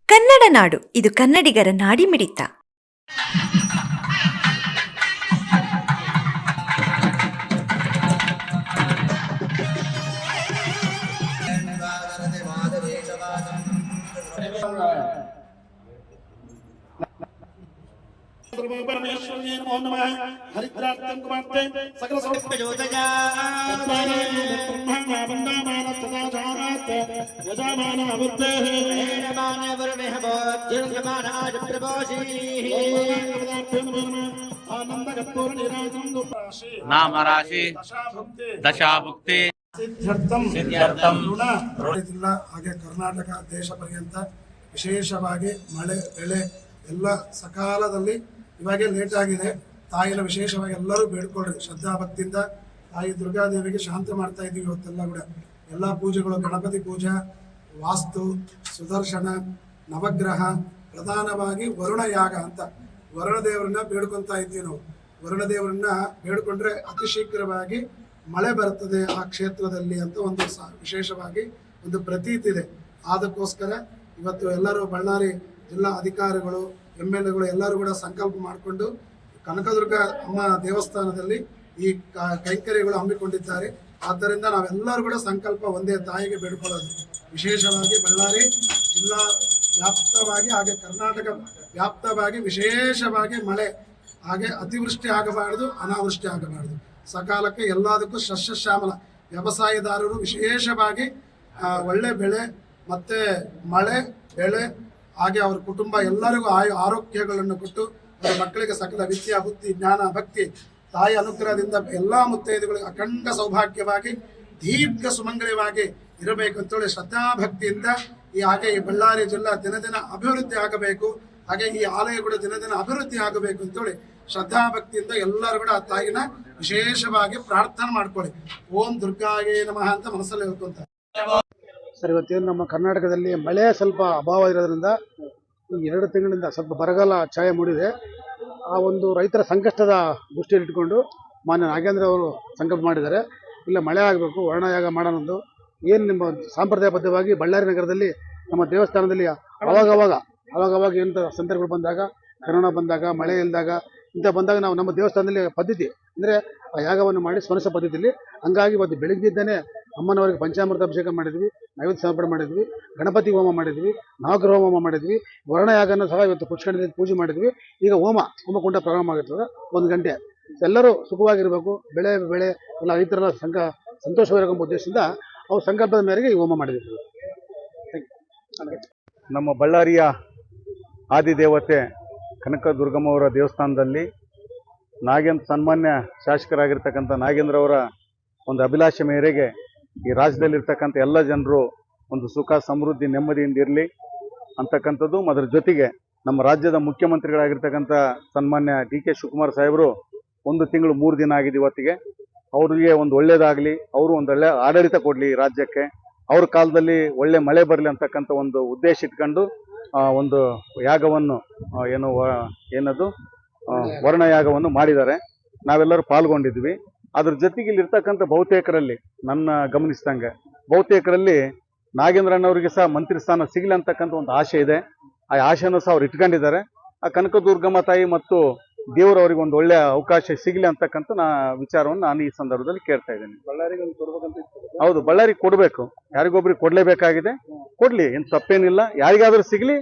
ಕನ್ನಡ ನಾಡು, ಇದು ಕನ್ನಡಿಗರ ನಾಡಿಮಿಡಿತ. परमेश्वरी नमो नमः हरिद्रार्थं कुमार्ते सकल सौख्ययोजया ब्रह्मा वंदमान सदाचारात् यजमान अवृद्धेः यजमान वरुणः बोध्यमानाज प्रभोषी आनंद कपूर निराजं दुराशि नाम राशि दशाभुक्ति सिद्ध्यर्थं ಋಣ ಹಾಗೆ ಕರ್ನಾಟಕ ದೇಶ ಪರ್ಯಂತ ವಿಶೇಷವಾಗಿ ಮಳೆ ಬೆಳೆ ಎಲ್ಲ ಸಕಾಲದಲ್ಲಿ ಇವಾಗೇ ಲೇಟ್ ಆಗಿದೆ. ತಾಯಿನ ವಿಶೇಷವಾಗಿ ಎಲ್ಲರೂ ಬೇಡ್ಕೊಳ್ರಿ ಶ್ರದ್ಧಾ ಭಕ್ತಿಯಿಂದ. ತಾಯಿ ದುರ್ಗಾದೇವಿಗೆ ಶಾಂತಿ ಮಾಡ್ತಾ ಇದ್ದೀವಿ ಇವತ್ತೆಲ್ಲ ಕೂಡ. ಎಲ್ಲ ಪೂಜೆಗಳು, ಗಣಪತಿ ಪೂಜಾ, ವಾಸ್ತು, ಸುದರ್ಶನ, ನವಗ್ರಹ, ಪ್ರಧಾನವಾಗಿ ವರುಣ ಯಾಗ ಅಂತ ವರುಣ ದೇವರನ್ನ ಬೇಡ್ಕೊತಾ ಇದ್ದೀವಿ ನಾವು. ವರುಣ ದೇವರನ್ನ ಬೇಡ್ಕೊಂಡ್ರೆ ಅತಿ ಶೀಘ್ರವಾಗಿ ಮಳೆ ಬರ್ತದೆ ಆ ಕ್ಷೇತ್ರದಲ್ಲಿ ಅಂತ ಒಂದು ವಿಶೇಷವಾಗಿ ಒಂದು ಪ್ರತೀತಿ ಇದೆ. ಅದಕ್ಕೋಸ್ಕರ ಇವತ್ತು ಎಲ್ಲರೂ ಬಳ್ಳಾರಿ ಜಿಲ್ಲಾ ಅಧಿಕಾರಿಗಳು, MLAಗಳು ಎಲ್ಲರೂ ಕೂಡ ಸಂಕಲ್ಪ ಮಾಡಿಕೊಂಡು ಕನಕದುರ್ಗ ಅಮ್ಮ ದೇವಸ್ಥಾನದಲ್ಲಿ ಈ ಕೈಂಕರ್ಯಗಳು ಹಮ್ಮಿಕೊಂಡಿದ್ದಾರೆ. ಆದ್ದರಿಂದ ನಾವೆಲ್ಲರೂ ಕೂಡ ಸಂಕಲ್ಪ ಒಂದೇ ತಾಯಿಗೆ ಬೇಡ್ಕೊಳ್ಳೋದು. ವಿಶೇಷವಾಗಿ ಬಳ್ಳಾರಿ ಜಿಲ್ಲಾ ವ್ಯಾಪ್ತವಾಗಿ ಹಾಗೆ ಕರ್ನಾಟಕ ವ್ಯಾಪ್ತವಾಗಿ ವಿಶೇಷವಾಗಿ ಮಳೆ ಹಾಗೆ ಅತಿವೃಷ್ಟಿ ಆಗಬಾರ್ದು, ಅನಾವೃಷ್ಟಿ ಆಗಬಾರ್ದು. ಸಕಾಲಕ್ಕೆ ಎಲ್ಲದಕ್ಕೂ ಸಸ್ಯ ಶ್ಯಾಮಲ ವ್ಯವಸಾಯದಾರರು ವಿಶೇಷವಾಗಿ ಒಳ್ಳೆ ಬೆಳೆ ಮತ್ತು ಮಳೆ ಬೆಳೆ ಹಾಗೆ ಅವರ ಕುಟುಂಬ ಎಲ್ಲರಿಗೂ ಆರೋಗ್ಯಗಳನ್ನು ಕೊಟ್ಟು ಅವರ ಮಕ್ಕಳಿಗೆ ಸಕಲ ವಿದ್ಯಾ ಬುದ್ಧಿ ಜ್ಞಾನ ಭಕ್ತಿ ತಾಯಿ ಅನುಗ್ರಹದಿಂದ ಎಲ್ಲ ಮುತ್ತೈದೆಗಳಿಗೆ ಅಖಂಡ ಸೌಭಾಗ್ಯವಾಗಿ ದೀರ್ಘ ಸುಮಂಗಲವಾಗಿ ಇರಬೇಕು ಅಂತೇಳಿ ಶ್ರದ್ಧಾಭಕ್ತಿಯಿಂದ ಹಾಗೆ ಈ ಬಳ್ಳಾರಿ ಜಿಲ್ಲಾ ದಿನದಿನ ಅಭಿವೃದ್ಧಿ ಆಗಬೇಕು, ಹಾಗೆ ಈ ಆಲಯ ಕೂಡ ದಿನದಿನ ಅಭಿವೃದ್ಧಿ ಆಗಬೇಕು ಅಂತೇಳಿ ಶ್ರದ್ಧಾಭಕ್ತಿಯಿಂದ ಎಲ್ಲರೂ ಕೂಡ ಆ ತಾಯಿನ ವಿಶೇಷವಾಗಿ ಪ್ರಾರ್ಥನೆ ಮಾಡ್ಕೊಳ್ಳಿ. ಓಂ ದುರ್ಗಾಯೇ ನಮಃ ಅಂತ ಮನಸ್ಸಲ್ಲಿ ಹೇಳ್ಕೊಂತ. ಸರ್, ಇವತ್ತೇನು ನಮ್ಮ ಕರ್ನಾಟಕದಲ್ಲಿ ಮಳೆ ಸ್ವಲ್ಪ ಅಭಾವ ಇರೋದ್ರಿಂದ ಈ 2 ತಿಂಗಳಿಂದ ಸ್ವಲ್ಪ ಬರಗಾಲ ಛಾಯೆ ಮೂಡಿದೆ. ಆ ಒಂದು ರೈತರ ಸಂಕಷ್ಟದ ದೃಷ್ಟಿಯಲ್ಲಿ ಇಟ್ಕೊಂಡು ಮಾನ್ಯ ನಾಗೇಂದ್ರ ಅವರು ಸಂಕಲ್ಪ ಮಾಡಿದ್ದಾರೆ, ಇಲ್ಲ ಮಳೆ ಆಗಬೇಕು, ವರ್ಣಯಾಗ ಮಾಡೋಣಂದು. ಏನು ನಿಮ್ಮ ಸಾಂಪ್ರದಾಯಬದ್ಧವಾಗಿ ಬಳ್ಳಾರಿ ನಗರದಲ್ಲಿ ನಮ್ಮ ದೇವಸ್ಥಾನದಲ್ಲಿ ಅವಾಗವಾಗ ಎಂಥ ಸಂದರ್ಭಗಳು ಬಂದಾಗ, ಕರೋನಾ ಬಂದಾಗ, ಮಳೆ ಇಲ್ದಾಗ ಇಂಥ ಬಂದಾಗ ನಾವು ನಮ್ಮ ದೇವಸ್ಥಾನದಲ್ಲಿ ಪದ್ಧತಿ ಅಂದರೆ ಆ ಯಾಗವನ್ನು ಮಾಡಿ ಸ್ಮರಿಸೋ ಪದ್ಧತಿಯಲ್ಲಿ. ಹಂಗಾಗಿ ಇವತ್ತು ಬೆಳಗ್ಗಿದ್ದಾನೆ ಅಮ್ಮನವರಿಗೆ ಪಂಚಾಮೃತ ಅಭಿಷೇಕ ಮಾಡಿದ್ವಿ, ನೈವೇದ್ಯ ಸಮರ್ಪಣೆ ಮಾಡಿದ್ವಿ, ಗಣಪತಿ ಹೋಮ ಮಾಡಿದ್ವಿ, ನವಗ್ರಹ ಹೋಮ ಮಾಡಿದ್ವಿ, ವರ್ಣಯಾಗನ ಸಹ ಇವತ್ತು ಪುಷ್ಕರಣಿಯಲ್ಲಿ ಪೂಜೆ ಮಾಡಿದ್ವಿ. ಈಗ ಹೋಮಕುಂಡ ಪ್ರಾರಂಭ ಆಗಿರ್ತದೆ 1 ಗಂಟೆ. ಎಲ್ಲರೂ ಸುಖವಾಗಿರಬೇಕು, ಬೆಳೆ ಎಲ್ಲ ರೈತರೆಲ್ಲ ಸಂತೋಷವಾಗಿರೋ ಉದ್ದೇಶದಿಂದ ಅವ್ರ ಸಂಕಲ್ಪದ ಮೇರೆಗೆ ಈ ಹೋಮ ಮಾಡಿದ್ವಿ. ನಮ್ಮ ಬಳ್ಳಾರಿಯ ಆದಿದೇವತೆ ಕನಕದುರ್ಗಮ್ಮವರ ದೇವಸ್ಥಾನದಲ್ಲಿ ಸನ್ಮಾನ್ಯ ಶಾಸಕರಾಗಿರ್ತಕ್ಕಂಥ ನಾಗೇಂದ್ರ ಅವರ ಒಂದು ಅಭಿಲಾಷೆ ಮೇರೆಗೆ ಈ ರಾಜ್ಯದಲ್ಲಿರ್ತಕ್ಕಂಥ ಎಲ್ಲ ಜನರು ಒಂದು ಸುಖ ಸಮೃದ್ಧಿ ನೆಮ್ಮದಿಯಿಂದ ಇರಲಿ ಅಂತಕ್ಕಂಥದ್ದು. ಅದರ ಜೊತೆಗೆ ನಮ್ಮ ರಾಜ್ಯದ ಮುಖ್ಯಮಂತ್ರಿಗಳಾಗಿರ್ತಕ್ಕಂಥ ಸನ್ಮಾನ್ಯ DK ಶಿವಕುಮಾರ್ ಸಾಹೇಬರು 1 ತಿಂಗಳು 3 ದಿನ ಆಗಿದೆ ಇವತ್ತಿಗೆ. ಅವರಿಗೆ ಒಂದು ಒಳ್ಳೇದಾಗಲಿ, ಅವರು ಒಂದು ಒಳ್ಳೆ ಆಡಳಿತ ಕೊಡಲಿ ರಾಜ್ಯಕ್ಕೆ, ಅವ್ರ ಕಾಲದಲ್ಲಿ ಒಳ್ಳೆ ಮಳೆ ಬರಲಿ ಅಂತಕ್ಕಂಥ ಒಂದು ಉದ್ದೇಶ ಇಟ್ಕೊಂಡು ಒಂದು ಯಾಗವನ್ನು ಏನದು ವರ್ಣಯಾಗವನ್ನು ಮಾಡಿದ್ದಾರೆ. ನಾವೆಲ್ಲರೂ ಪಾಲ್ಗೊಂಡಿದ್ವಿ. ಅದ್ರ ಜೊತೆಗೆ ಇಲ್ಲಿರ್ತಕ್ಕಂಥ ಬಹುತೇಕರಲ್ಲಿ ನನ್ನ ಗಮನಿಸಿದಂಗೆ ಬಹುತೇಕರಲ್ಲಿ ನಾಗೇಂದ್ರಣ್ಣವರಿಗೆ ಸಹ ಮಂತ್ರಿ ಸ್ಥಾನ ಸಿಗಲಿ ಅಂತಕ್ಕಂಥ ಒಂದು ಆಶೆ ಇದೆ. ಆ ಆಶೆನೂ ಸಹ ಅವ್ರು ಇಟ್ಕೊಂಡಿದ್ದಾರೆ. ಆ ಕನಕದುರ್ಗಮ್ಮ ತಾಯಿ ಮತ್ತು ದೇವರವರಿಗೆ ಒಂದು ಒಳ್ಳೆಯ ಅವಕಾಶ ಸಿಗಲಿ ಅಂತಕ್ಕಂಥ ವಿಚಾರವನ್ನು ನಾನು ಈ ಸಂದರ್ಭದಲ್ಲಿ ಕೇಳ್ತಾ ಇದ್ದೇನೆ. ಹೌದು, ಬಳ್ಳಾರಿಗೆ ಕೊಡಬೇಕು, ಯಾರಿಗೊಬ್ರಿಗೆ ಕೊಡಲೇಬೇಕಾಗಿದೆ, ಕೊಡಲಿ, ಏನು ತಪ್ಪೇನಿಲ್ಲ. ಯಾರಿಗಾದ್ರೂ ಸಿಗಲಿ.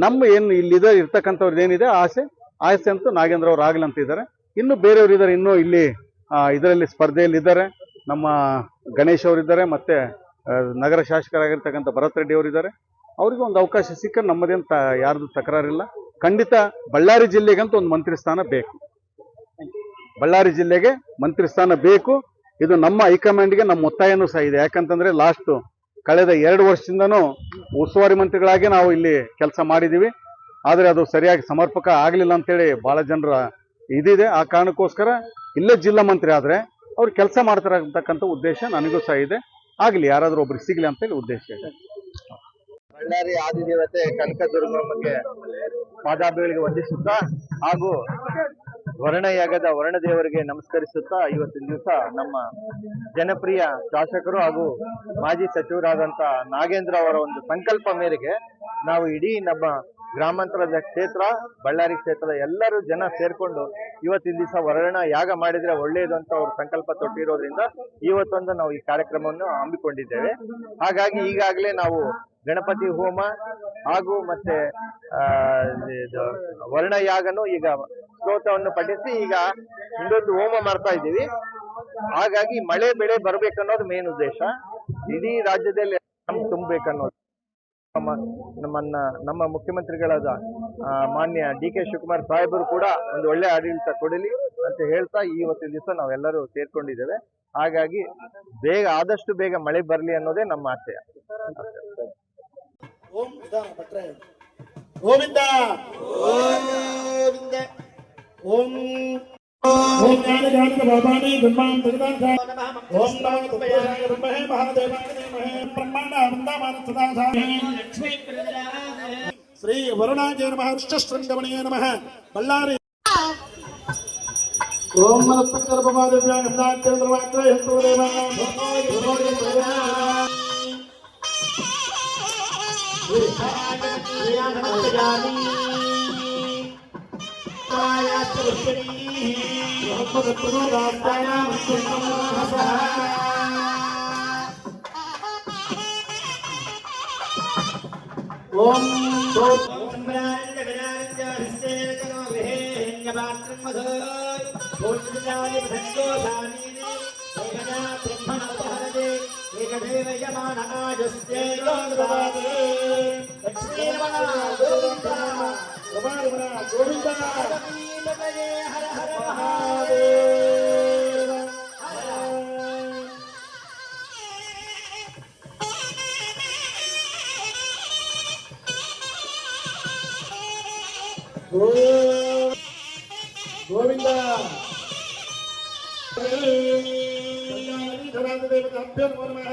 ನಮ್ಮ ಏನು ಇಲ್ಲಿದೆ ಇರ್ತಕ್ಕಂಥವ್ರದ್ದು ಏನಿದೆ ಆಸೆ ಅಂತೂ ನಾಗೇಂದ್ರ ಅವ್ರು ಆಗಲಿ ಅಂತ ಇದ್ದಾರೆ. ಇನ್ನು ಬೇರೆಯವರು ಇದ್ದಾರೆ, ಇನ್ನೂ ಇಲ್ಲಿ ಇದರಲ್ಲಿ ಸ್ಪರ್ಧೆಯಲ್ಲಿ ಇದ್ದಾರೆ. ನಮ್ಮ ಗಣೇಶ್ ಅವರಿದ್ದಾರೆ, ಮತ್ತೆ ನಗರ ಶಾಸಕರಾಗಿರ್ತಕ್ಕಂಥ ಭರತ್ ರೆಡ್ಡಿ ಅವರಿದ್ದಾರೆ. ಅವರಿಗೆ ಒಂದು ಅವಕಾಶ ಸಿಕ್ಕರೆ ನಮ್ಮದೇನು ಯಾರ್ದು ತಕರಾರಿಲ್ಲ. ಖಂಡಿತ ಬಳ್ಳಾರಿ ಜಿಲ್ಲೆಗಂತೂ ಒಂದು ಮಂತ್ರಿ ಸ್ಥಾನ ಬೇಕು. ಬಳ್ಳಾರಿ ಜಿಲ್ಲೆಗೆ ಮಂತ್ರಿ ಸ್ಥಾನ ಬೇಕು. ಇದು ನಮ್ಮ ಹೈಕಮಾಂಡ್ಗೆ ನಮ್ಮ ಒತ್ತಾಯನೂ ಸಹ ಇದೆ. ಯಾಕಂತಂದ್ರೆ ಕಳೆದ 2 ವರ್ಷದಿಂದನೂ ಉಸ್ತುವಾರಿ ಮಂತ್ರಿಗಳಾಗಿ ನಾವು ಇಲ್ಲಿ ಕೆಲಸ ಮಾಡಿದ್ದೀವಿ. ಆದರೆ ಅದು ಸರಿಯಾಗಿ ಸಮರ್ಪಕ ಆಗಲಿಲ್ಲ ಅಂತೇಳಿ ಭಾಳ ಜನರ ಇದಿದೆ. ಆ ಕಾರಣಕ್ಕೋಸ್ಕರ ಇಲ್ಲೇ ಜಿಲ್ಲಾ ಮಂತ್ರಿ ಆದರೆ ಅವ್ರು ಕೆಲಸ ಮಾಡ್ತಾರೆ ಅಂತಕ್ಕಂಥ ಉದ್ದೇಶ ನನಗೂ ಸಹ ಇದೆ. ಆಗಲಿ, ಯಾರಾದರೂ ಒಬ್ರಿಗೆ ಸಿಗಲಿ ಅಂತೇಳಿ ಉದ್ದೇಶ ಇದೆ. ಬಳ್ಳಾರಿ ಆದಿದೇವತೆ ಕನಕದುರ್ಗಮ್ಮಗೆ ಪಾದಾಭಿಗಳಿಗೆ ವಂದಿಸುತ್ತಾ ಹಾಗೂ ವರ್ಣಯಾಗದ ವರ್ಣದೇವರಿಗೆ ನಮಸ್ಕರಿಸುತ್ತಾ ಇವತ್ತಿನ ದಿವಸ ನಮ್ಮ ಜನಪ್ರಿಯ ಶಾಸಕರು ಹಾಗೂ ಮಾಜಿ ಸಚಿವರಾದಂತ ನಾಗೇಂದ್ರ ಅವರ ಒಂದು ಸಂಕಲ್ಪ ಮೇರೆಗೆ ನಾವು ಇಡೀ ನಮ್ಮ ಗ್ರಾಮಾಂತರದ ಕ್ಷೇತ್ರ ಬಳ್ಳಾರಿ ಕ್ಷೇತ್ರದ ಎಲ್ಲರೂ ಜನ ಸೇರ್ಕೊಂಡು ಇವತ್ತಿನ ದಿವಸ ವರ್ಣ ಯಾಗ ಮಾಡಿದ್ರೆ ಒಳ್ಳೆಯದು ಅಂತ ಅವರು ಸಂಕಲ್ಪ ತೊಟ್ಟಿರೋದ್ರಿಂದ ಇವತ್ತೊಂದು ನಾವು ಈ ಕಾರ್ಯಕ್ರಮವನ್ನು ಹಮ್ಮಿಕೊಂಡಿದ್ದೇವೆ. ಹಾಗಾಗಿ ಈಗಾಗಲೇ ನಾವು ಗಣಪತಿ ಹೋಮ ಹಾಗೂ ಮತ್ತೆ ವರ್ಣಯಾಗನು ಈಗ ಸ್ತೋತ್ರವನ್ನು ಪಠಿಸಿ ಈಗ ಇನ್ನೊಂದು ಹೋಮ ಮಾಡ್ತಾ ಇದ್ದೀವಿ. ಹಾಗಾಗಿ ಮಳೆ ಬೆಳೆ ಬರ್ಬೇಕನ್ನೋದು ಮೇನ್ ಉದ್ದೇಶ. ಇಡೀ ರಾಜ್ಯದಲ್ಲಿ ತುಂಬಬೇಕನ್ನೋದು ನಮ್ಮ ಮುಖ್ಯಮಂತ್ರಿಗಳಾದ ಮಾನ್ಯ ಡಿ.ಕೆ. ಶಿವಕುಮಾರ್ ಸಾಹೇಬರು ಕೂಡ ಒಂದು ಒಳ್ಳೆ ಆಡಳಿತ ಕೊಡಲಿ ಅಂತ ಹೇಳ್ತಾ ಇವತ್ತಿನ ದಿವಸ ನಾವೆಲ್ಲರೂ ಸೇರ್ಕೊಂಡಿದ್ದೇವೆ. ಹಾಗಾಗಿ ಆದಷ್ಟು ಬೇಗ ಮಳೆ ಬರಲಿ ಅನ್ನೋದೇ ನಮ್ಮ ಆಶಯ. ಓಂ ಭಟ್ರೆ ಗೋವಿಂದ ಗೋವಿಂದ ಓಂ ಓಂ ಜ್ಞಾನ ಬಾಬಾನಿ ಬ್ರಹ್ಮಾಂ ಜಗದಾಂಧ ಓಂ ನಮೋ ತುಭ್ಯಾಯ ಬ್ರಹ್ಮಹೇ ಮಹಾದೇವಾಯ ಧೀಮಹಿ ಬ್ರಹ್ಮಾಂಡ ವೃಂದಾವನ ಸದಾಧಾಮಿ ಲಕ್ಷ್ಮೀ ಪ್ರಚೋದಯಾತ್ ಶ್ರೀ ವರುಣಾಯ ನಮಃ ಋಷ್ಯಶೃಂಗಮಣಿಯೇ ನಮಃ ಬಳ್ಳಾರಿ ಓಂ ನಮಃ ಬಾಬಾದೇವ್ಯಾಯ ಗಂಧಾಚಂದ್ರವಾಕ್ರೇ ಹಿಂದೂ ದೇವಾನಾಂ ಏಕದೇವ ಯಮಾನ ಆಜಸ್ತೆ ಗೋವಿಂದ ಗೋವಿಂದ ಹರ ಹರ ಮಹಾದೇವ ಗೋವಿಂದ देवताभ्यो नमः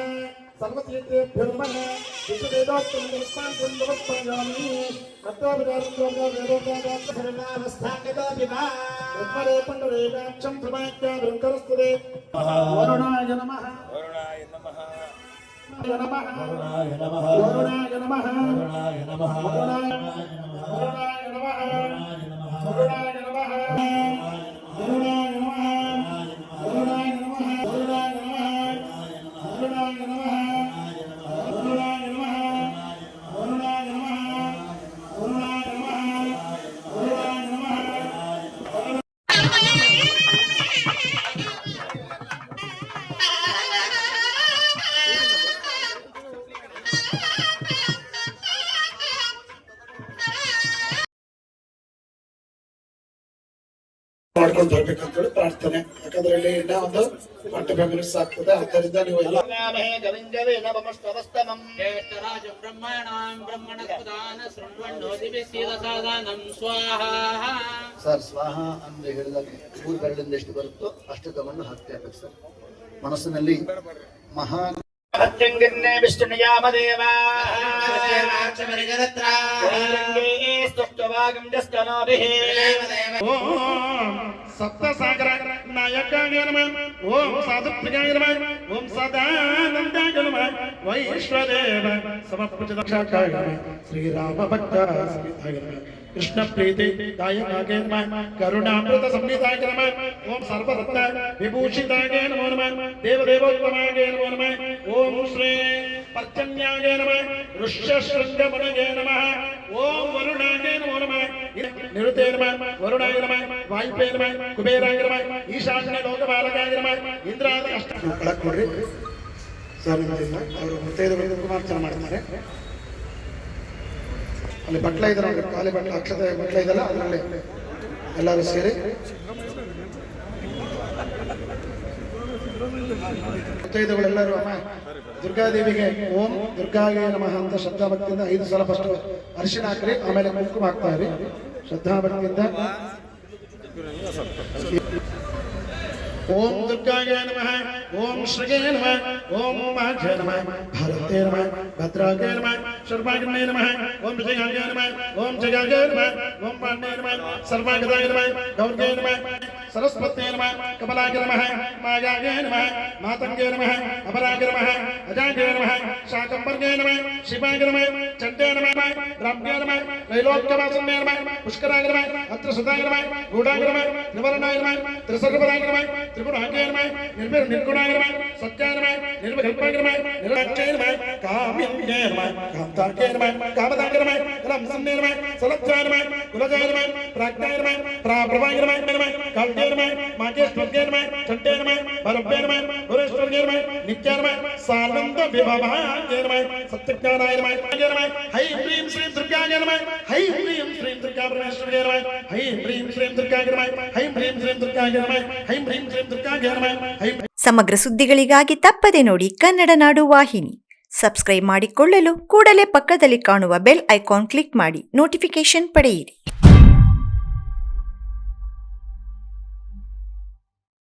सर्वतीर्थेभ्यो नमः विश्ववेदोक्तं नमस्तान् नमस्कारामि तत्त्वविदारं वेदोक्तं सर्वावस्थागतो विभा तत्परे पंडरेकाक्षं प्रमाख्यां करस्तुते वरुणाय नमः वरुणाय नमः वरुणाय नमः वरुणाय नमः वरुणाय नमः वरुणाय नमः वरुणाय नमः वरुणाय नमः वरुणाय नमः ಮಾಡ್ಕೊಂಡು ಬರ್ಬೇಕಂತೇಳಿ ಪ್ರಾರ್ಥನೆ. ಯಾಕಂದ್ರೆ ಇಲ್ಲಿ ಇನ್ನ ಒಂದು 40 ಮಿನಿಟ್ಸ್ ಆಗ್ತದೆ. ಆದ್ದರಿಂದ ನೀವು ಎಲ್ಲ ಸರ್ ಸ್ವಾಹ ಅಂದ್ರೆ ಹೇಳಿದಾಗ 3 ಬೆರಳಿಂದ ಎಷ್ಟು ಬರುತ್ತೋ ಅಷ್ಟು ತಗೊಂಡು ಹಾಕ್ತಾ ಇರ್ಬೇಕು ಸರ್. ಮನಸ್ಸಿನಲ್ಲಿ ಮಹಾ ವಿಷ್ಣುಯಾಮದೇವ ಸಪ್ತ ಸಾಗರ ನಾಯಕಾಯ ನಮಃ ಓಂ ಸಾಧುಪ್ರಿಯಾಯ ನಮಃ ಓಂ ಸದಾನಂದಾಯ ನಮಃ ವೈಶ್ವದೇವ ಸಮಪೂಜಿತಾಯ ನಮಃ ಶ್ರೀರಾಮ ಭಕ್ತ ಸಮೇತಾಯ ನಮಃ कृष्ण प्रीति दायकाय नमः करुणामृत संहिताय नमः ओम सर्वरत्न विभूषिताय नमो नमः देवदेवोत्तमाय नमो नमः ओम श्री पर्जन्याय नमः ऋष्यशृंगमणये नमः ओम वरुणाय नमो नमः निरुते नमः वरुणाय नमः वायुवे नमः कुबेराय नमः ईशान्य लोकपालकाय नमः इंद्रादि अष्ट ಕೊಡ್ರಿ ಸರ್ ಅವರು ಮುತ್ತೈದೆಗಳು ಕುಮಾರ್ಚನೆ ಮಾಡ್ತಾರೆ. ಅಲ್ಲಿ ಬಟ್ಲ ಇದ್ರೆ ಖಾಲಿ ಬಟ್ಲ ಅಕ್ಷತೆ ಬಟ್ಲ ಇದೆಲ್ಲ ಅದರಲ್ಲಿ ಎಲ್ಲರೂ ಸೇರಿ ಮುತ್ತೈದೆಗಳೆಲ್ಲರೂ ಅಮ್ಮ ದುರ್ಗಾದೇವಿಗೆ ಓಂ ದುರ್ಗಾಗೆ ನಮಃ ಅಂತ ಶ್ರದ್ಧಾಭಕ್ತಿಯಿಂದ 5 ಸಲ ಫಸ್ಟ್ ಅರಿಶಿಣ ಹಾಕ್ರಿ, ಆಮೇಲೆ ಕುಂಕುಮ ಹಾಕ್ತಾ ಇರಿ ಶ್ರದ್ಧಾಭಕ್ತಿಯಿಂದ. ओम दुर्गाय नमः ओम श्रीये नमः ओम महाजय नमः भारते नमः भद्राय नमः सर्वाग्ने नमः ओम विजयाय नमः ओम जयाय नमः ओम पाण्डे नमः सर्वागताय नमः गौरवे नमः सरस्वत्यै नमः कमलाय नमः मायाय नमः मातंगे नमः अपरागे नमः अजागे नमः शाकंभर्गे नमः शिवाय नमः चंडे नमः ब्रह्मे नमः त्रैलोक्यवासिने नमः पुष्कराय नमः अत्र सुताय नमः गूढाय नमः निवरणाय नमः त्रिसर्गपराय नमः त्रिगुणाय नमः निर्गुणाय नमः सत्याय नमः निर्विकल्पाय नमः निर्लक्ष्याय नमः काम्याय नमः कामताय नमः कामदाय नमः रमसन्ने नमः सलक्षाय नमः कुलजाय नमः प्राज्ञाय नमः प्राप्रभाय नमः काव्याय नमः माहेश्वर्याय नमः चण्डे नमः भरभ्ये नमः गुरेश्वर्याय नमः नित्याय नमः सानन्द विभवाय नमः सत्यज्ञानाय नमः हैं ह्रीं श्रीं दुर्गाय नमः हैं ह्रीं श्रीं दुर्गा परमेश्वर्याय नमः हैं ह्रीं श्रीं दुर्गाय नमः हैं ह्रीं श्रीं दुर्गाय नमः हैं ह्रीं श्रीं दुर्गाय नमः हैं ಸಮಗ್ರ ಸುದ್ದಿಗಳಿಗಾಗಿ ತಪ್ಪದೆ ನೋಡಿ ಕನ್ನಡ ನಾಡು ವಾಹಿನಿ. ಸಬ್ಸ್ಕ್ರೈಬ್ ಮಾಡಿಕೊಳ್ಳಲು ಕೂಡಲೇ ಪಕ್ಕದಲ್ಲಿ ಕಾಣುವ ಬೆಲ್ ಐಕಾನ್ ಕ್ಲಿಕ್ ಮಾಡಿ ನೋಟಿಫಿಕೇಶನ್ ಪಡೆಯಿರಿ.